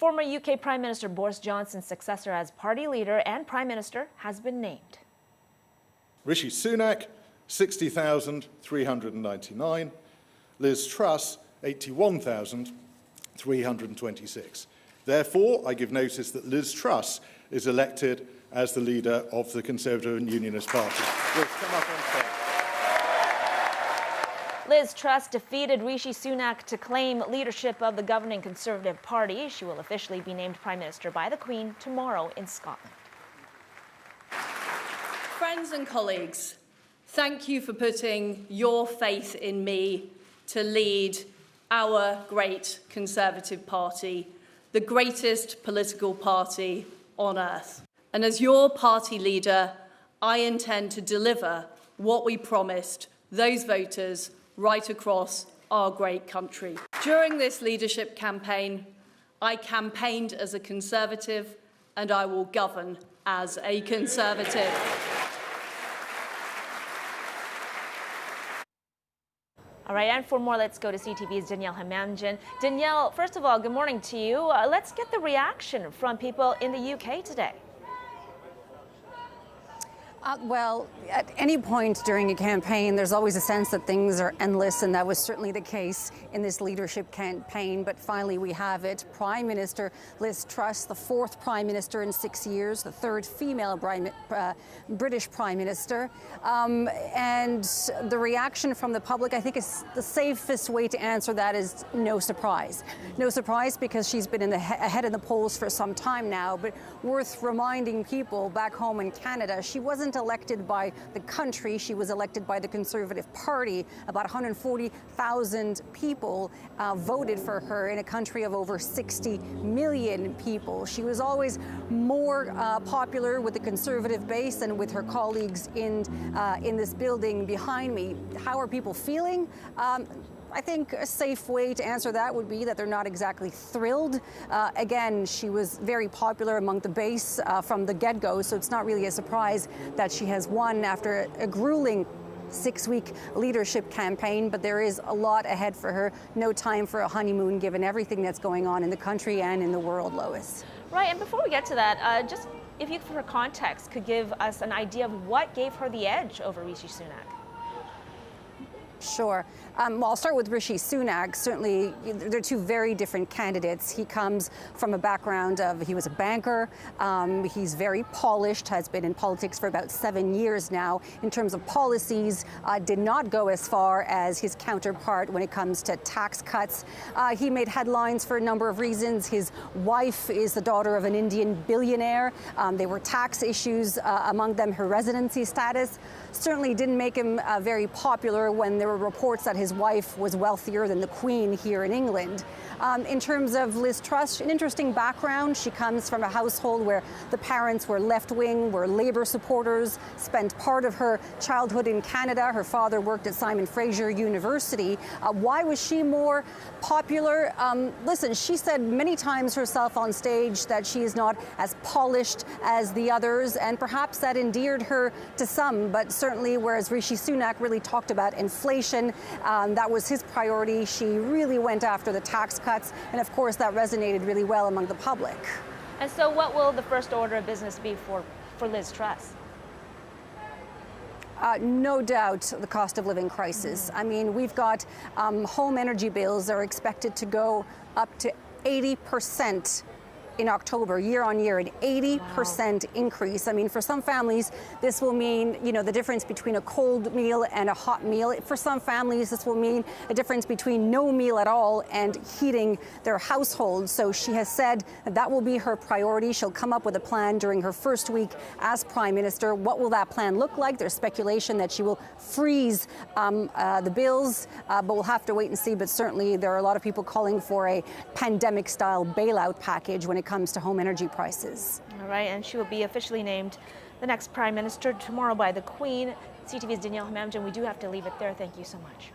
Former UK Prime Minister Boris Johnson's successor as party leader and Prime Minister has been named. Rishi Sunak, 60,399. Liz Truss, 81,326. Therefore, I give notice that Liz Truss is elected as the leader of the Conservative and Unionist Party. We'll come up on stage. Liz Truss defeated Rishi Sunak to claim leadership of the governing Conservative Party. She will officially be named Prime Minister by the Queen tomorrow in Scotland. Friends and colleagues, thank you for putting your faith in me to lead our great Conservative Party, the greatest political party on earth. And as your party leader, I intend to deliver what we promised those voters right across our great country. During this leadership campaign, I campaigned as a Conservative and I will govern as a Conservative. All right, and for more, let's go to CTV's Danielle Hamamdjian. Danielle, first of all, good morning to you. Let's get the reaction from people in the UK today. Well, at any point during a campaign, there's always a sense that things are endless, and that was certainly the case in this leadership campaign. But finally, we have it. Prime Minister Liz Truss, the fourth Prime Minister in 6 years, the third female British Prime Minister. And the reaction from the public, I think, is the safest way to answer that is no surprise. No surprise because she's been ahead in the polls for some time now. But worth reminding people back home in Canada, she wasn't elected by the country, she was elected by the Conservative Party. About 140,000 people voted for her in a country of over 60 million people. She was always more popular with the Conservative base and with her colleagues in this building behind me. How are people feeling? I think a safe way to answer that would be that they're not exactly thrilled. Again, she was very popular among the base from the get-go, so it's not really a surprise that she has won after a grueling 6-week leadership campaign, but there is a lot ahead for her. No time for a honeymoon, given everything that's going on in the country and in the world, Lois. Right, and before we get to that, just if you, for context, could give us an idea of what gave her the edge over Rishi Sunak. Sure. Well, I'll start with Rishi Sunak. Certainly, they're two very different candidates. He comes from a background of, he was a banker. He's very polished, has been in politics for about 7 years now. In terms of policies, did not go as far as his counterpart when it comes to tax cuts. He made headlines for a number of reasons. His wife is the daughter of an Indian billionaire. There were tax issues, among them her residency status. Certainly didn't make him very popular when there were reports that his wife was wealthier than the Queen here in England. In terms of Liz Truss, an interesting background. She comes from a household where the parents were left-wing, were Labour supporters, spent part of her childhood in Canada. Her father worked at Simon Fraser University. Why was she more popular? Listen, she said many times herself on stage that she is not as polished as the others, and perhaps that endeared her to some, but certainly whereas Rishi Sunak really talked about inflation, that was his priority. She really went after the tax cuts, and of course that resonated really well among the public. And so what will the first order of business be for Liz Truss? No doubt the cost of living crisis. I mean, we've got home energy bills that are expected to go up to 80% in October, year on year, an 80% increase. I mean, for some families, this will mean, you know, the difference between a cold meal and a hot meal. For some families, this will mean a difference between no meal at all and heating their household. So she has said that will be her priority. She'll come up with a plan during her first week as Prime Minister. What will that plan look like? There's speculation that she will freeze the bills, but we'll have to wait and see. But certainly there are a lot of people calling for a pandemic-style bailout package when it comes to home energy prices. All right, and she will be officially named the next Prime Minister tomorrow by the Queen. CTV's Danielle Hamamdjian. We do have to leave it there. Thank you so much.